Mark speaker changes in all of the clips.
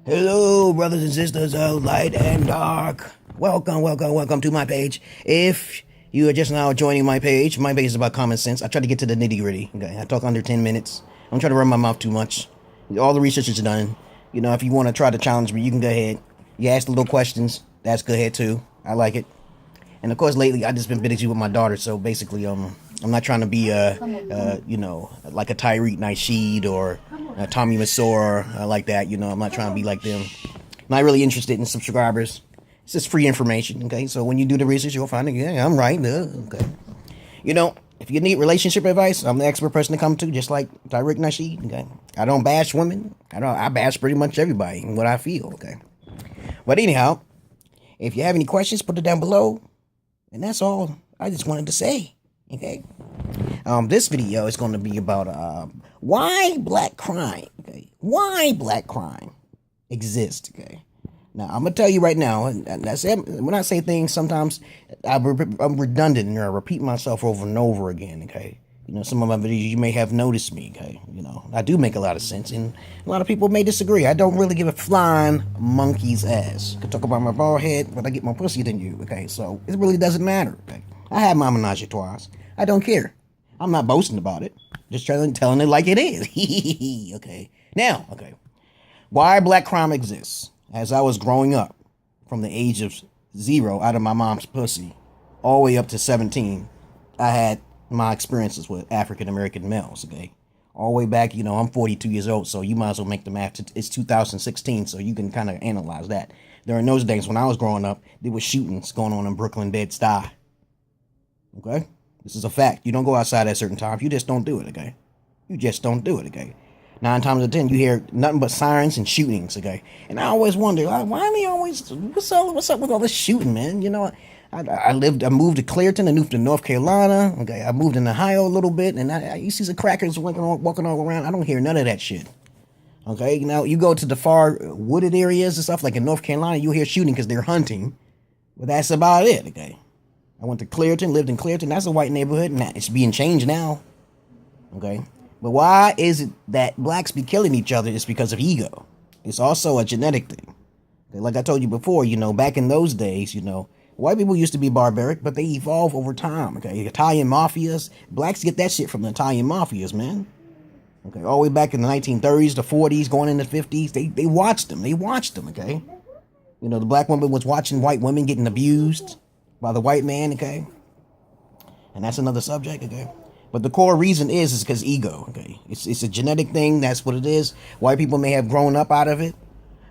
Speaker 1: Hello, brothers and sisters of light and dark. Welcome to my page. If you are just now joining my page is about common sense. I try to get to the nitty gritty. Okay, I talk under 10 minutes. I don't try to run my mouth too much. All the research is done. You know, if you want to try to challenge me, you can go ahead. You ask the little questions. That's good ahead too. I like it. And of course, lately I just been busy with my daughter. So basically, I'm not trying to be like a Tyreek Nasheed or a Tommy Masor like that. You know, I'm not trying to be like them. I'm not really interested in subscribers. It's just free information. Okay, so when you do the research, you'll find it. Yeah, I'm right. Okay. You know, if you need relationship advice, I'm the expert person to come to, just like Tyreek Nasheed. Okay, I don't bash women. I bash pretty much everybody and what I feel. Okay, but anyhow, if you have any questions, put it down below. And that's all I just wanted to say. Okay. This video is going to be about why black crime. Okay. Why black crime exists. Okay. Now I'm gonna tell you right now, and that's it. When I say things, sometimes I'm redundant and I repeat myself over and over again. Okay. You know, some of my videos you may have noticed me. Okay. You know, I do make a lot of sense, and a lot of people may disagree. I don't really give a flying monkey's ass. I can talk about my bald head, but I get more pussy than you. Okay, so it really doesn't matter. Okay, I have my menage a trois. I don't care. I'm not boasting about it. Just telling it like it is. Okay. Now, okay, why black crime exists? As I was growing up, from the age of 0 out of my mom's pussy, all the way up to 17, I had my experiences with African American males, okay? All the way back, you know, I'm 42 years old, so you might as well make the math. It's 2016, so you can kind of analyze that. During those days, when I was growing up, there was shootings going on in Brooklyn, Bed-Stuy. Okay? This is a fact. You don't go outside at certain times. You just don't do it, okay? You just don't do it, okay? 9 times out of 10, you hear nothing but sirens and shootings, okay? And I always wonder, why are they always, what's up with all this shooting, man? You know, I moved to Clearton, I moved to North Carolina, okay? I moved in Ohio a little bit, and you see some crackers walking all around. I don't hear none of that shit, okay? Now, you go to the far wooded areas and stuff, like in North Carolina, you'll hear shooting because they're hunting, but that's about it, okay? I went to Clearton, lived in Clearton. That's a white neighborhood, and it's being changed now, okay? But why is it that blacks be killing each other? It's because of ego. It's also a genetic thing. Okay, like I told you before, you know, back in those days, you know, white people used to be barbaric, but they evolve over time, okay? Italian mafias, blacks get that shit from the Italian mafias, man. Okay, all the way back in the 1930s, the 40s, going into the 50s, they watched them. They watched them, okay? You know, the black woman was watching white women getting abused by the white man, okay? And that's another subject, okay? But the core reason is because ego, okay? It's a genetic thing. That's what it is. White people may have grown up out of it,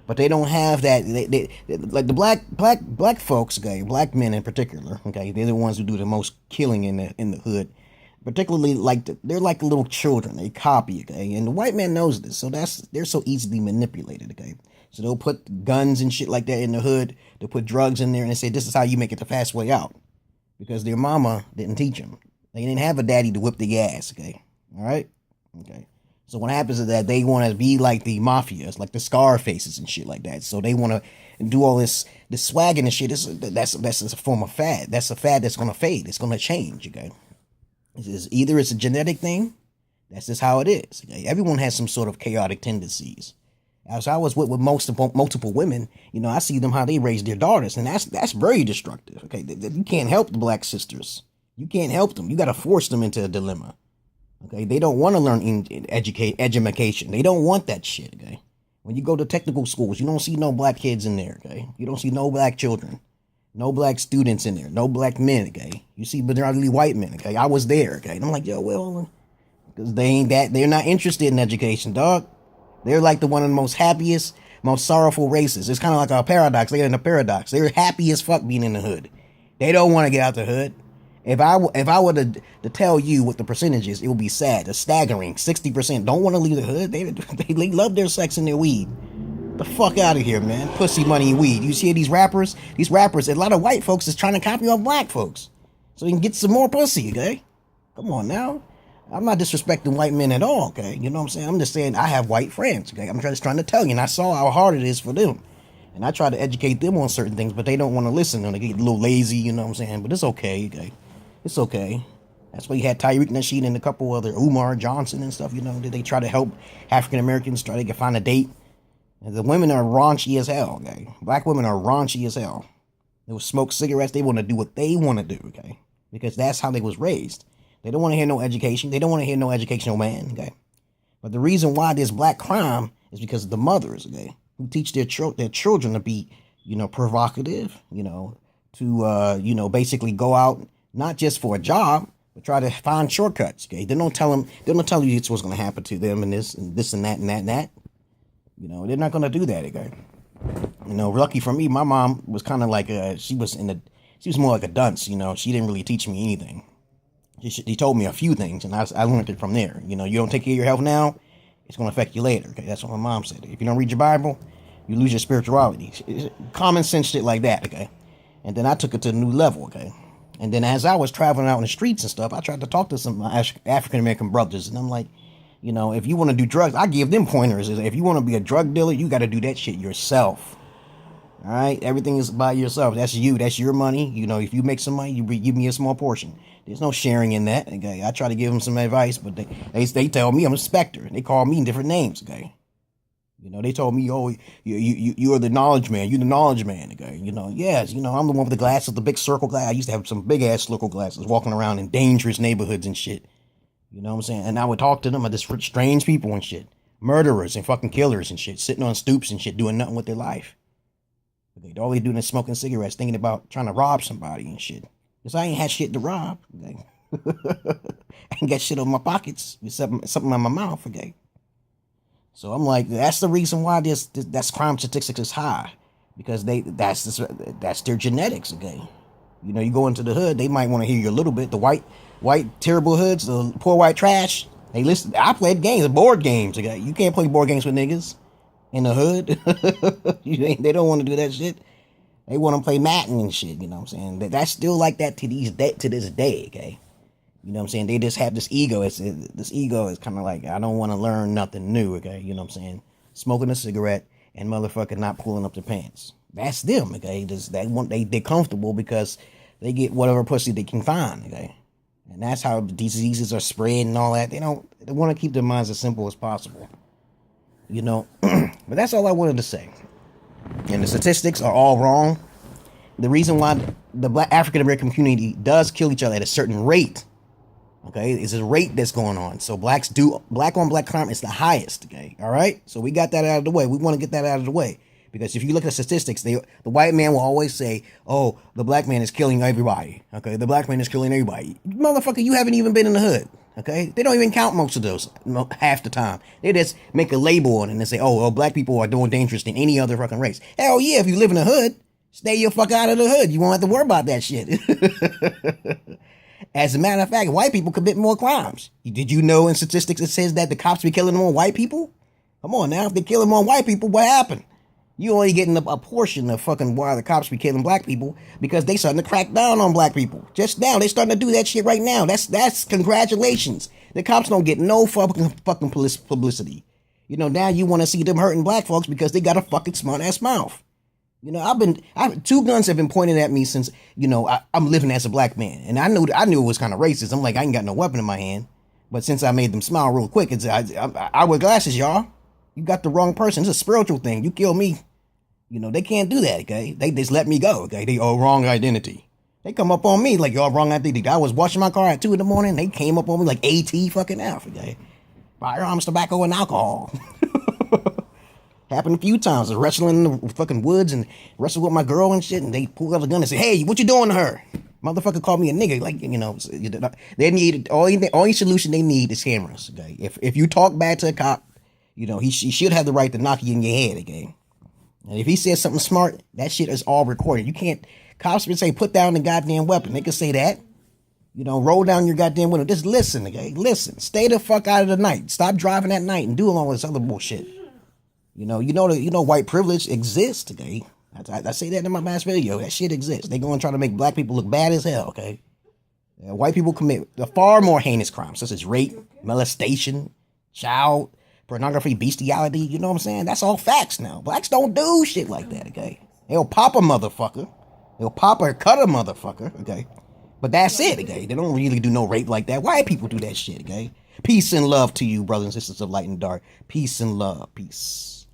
Speaker 1: but they don't have that. They like the black folks, okay? Black men in particular, okay? They're the ones who do the most killing in the hood. Particularly, they're like little children. They copy, okay? And the white man knows this, so they're so easily manipulated, okay? So they'll put guns and shit like that in the hood. They'll put drugs in there and they say, this is how you make it the fast way out. Because their mama didn't teach them. They didn't have a daddy to whip the ass, okay? All right? Okay. So what happens is that they want to be like the mafias, like the Scarfaces and shit like that. So they want to do all this swagging and shit. That's a form of fad. That's a fad that's going to fade. It's going to change, okay? Either it's a genetic thing. That's just how it is, okay? Everyone has some sort of chaotic tendencies. As I was with multiple women, you know, I see them how they raise their daughters, and that's very destructive, okay? You can't help the black sisters. You can't help them. You got to force them into a dilemma. Okay, they don't want to learn education. They don't want that shit. Okay, when you go to technical schools, you don't see no black kids in there. Okay, you don't see no black children, no black students in there, no black men. Okay, you see majority white men. Okay, I was there. Okay, and I'm like, yo, well, because they're not interested in education, dog. They're like one of the most happiest, most sorrowful races. It's kind of like a paradox. They're in a paradox. They're happy as fuck being in the hood. They don't want to get out the hood. If I were to tell you what the percentage is, it would be sad. It's staggering. 60% don't want to leave the hood. They love their sex and their weed. The fuck out of here, man. Pussy, money, weed. You see these rappers? These rappers, a lot of white folks is trying to copy off black folks. So you can get some more pussy, okay? Come on now. I'm not disrespecting white men at all, okay? You know what I'm saying? I'm just saying I have white friends, okay? I'm just trying to tell you, and I saw how hard it is for them. And I try to educate them on certain things, but they don't want to listen, and they get a little lazy, you know what I'm saying? But it's okay, okay? It's okay. That's why you had Tyreek Nasheed and a couple other Umar Johnson and stuff, you know. Did they try to help African Americans try to find a date? And the women are raunchy as hell, okay? Black women are raunchy as hell. They will smoke cigarettes. They want to do what they want to do, okay? Because that's how they was raised. They don't want to hear no education. They don't want to hear no educational man, okay? But the reason why there's black crime is because of the mothers, okay? Who teach their children to be, provocative, to, basically go out, not just for a job, but try to find shortcuts, okay? They don't tell you it's what's going to happen to them and this and that and that and that. They're not going to do that, okay? Lucky for me, my mom was kind of like, she was more like a dunce, she didn't really teach me anything. She told me a few things, and I learned it from there. You don't take care of your health now, it's going to affect you later, okay? That's what my mom said. If you don't read your Bible, you lose your spirituality. It's common sense shit like that, okay? And then I took it to a new level, okay? And then as I was traveling out in the streets and stuff, I tried to talk to some African-American brothers, and I'm like, if you want to do drugs, I give them pointers. If you want to be a drug dealer, you got to do that shit yourself. All right? Everything is by yourself. That's you. That's your money. If you make some money, you give me a small portion. There's no sharing in that, okay? I try to give them some advice, but they tell me I'm a specter. They call me different names, okay? They told me, oh, you're the knowledge man. You're the knowledge man, okay? Yes, I'm the one with the glasses, the big circle glass. I used to have some big-ass circle glasses walking around in dangerous neighborhoods and shit. You know what I'm saying? And I would talk to them about just strange people and shit. Murderers and fucking killers and shit. Sitting on stoops and shit, doing nothing with their life. Okay, all they doing is smoking cigarettes, thinking about trying to rob somebody and shit. Because I ain't had shit to rob. Okay? I ain't got shit on my pockets. Something in my mouth, okay? So I'm like, that's the reason why that's crime statistics is high. Because that's their genetics, okay? You go into the hood, they might want to hear you a little bit. The white terrible hoods, the poor white trash, they listen. I played games, board games. Okay? You can't play board games with niggas in the hood. They don't want to do that shit. They want to play Madden and shit. You know what I'm saying? That's still like that to this day. Okay, you know what I'm saying? They just have this ego. This ego is kind of like, I don't want to learn nothing new. Okay, you know what I'm saying? Smoking a cigarette and motherfucker not pulling up their pants. That's them. Okay, they're comfortable because they get whatever pussy they can find. Okay. And that's how diseases are spread and all that. They want to keep their minds as simple as possible. But that's all I wanted to say. And the statistics are all wrong. The reason why the black African-American community does kill each other at a certain rate, okay, is a rate that's going on. So black on black crime is the highest, okay, all right? So we got that out of the way. We want to get that out of the way. Because if you look at the statistics, the white man will always say, oh, the black man is killing everybody. Okay, the black man is killing everybody. Motherfucker, you haven't even been in the hood. Okay, they don't even count most of those half the time. They just make a label on it and say, oh, black people are doing dangerous than any other fucking race. Hell yeah, if you live in the hood, stay your fuck out of the hood. You won't have to worry about that shit. As a matter of fact, white people commit more crimes. Did you know in statistics it says that the cops be killing more white people? Come on now, if they're killing more white people, what happened? You only getting a portion of fucking why the cops be killing black people because they starting to crack down on black people. Just now, they starting to do that shit right now. That's congratulations. The cops don't get no fucking publicity. Now you want to see them hurting black folks because they got a fucking smart ass mouth. Two guns have been pointed at me since, I'm living as a black man. And I knew it was kind of racist. I'm like, I ain't got no weapon in my hand. But since I made them smile real quick, I wear glasses, y'all. You got the wrong person. It's a spiritual thing. You kill me. They can't do that, okay? They just let me go, okay? They wrong identity. They come up on me like, y'all wrong identity. I was washing my car at 2 a.m. They came up on me like AT fucking F, okay? Firearms, tobacco, and alcohol. Happened a few times. I was wrestling in the fucking woods and wrestled with my girl and shit, and they pulled out a gun and said, hey, what you doing to her? Motherfucker called me a nigga. Like, they need, only solution they need is cameras, okay? If you talk bad to a cop, he should have the right to knock you in your head, okay? And if he says something smart, that shit is all recorded. You can't, cops would say, put down the goddamn weapon. They can say that. Roll down your goddamn window. Just listen, okay? Listen. Stay the fuck out of the night. Stop driving at night and doing all this other bullshit. White privilege exists, okay? I say that in my last video. That shit exists. They go and try to make black people look bad as hell, okay? White people commit far more heinous crimes, such as rape, molestation, child pornography, bestiality, you know what I'm saying? That's all facts now. Blacks don't do shit like that, okay? They'll pop a motherfucker. They'll pop or cut a motherfucker, okay? But that's it, okay? They don't really do no rape like that. White people do that shit, okay? Peace and love to you, brothers and sisters of light and dark. Peace and love. Peace.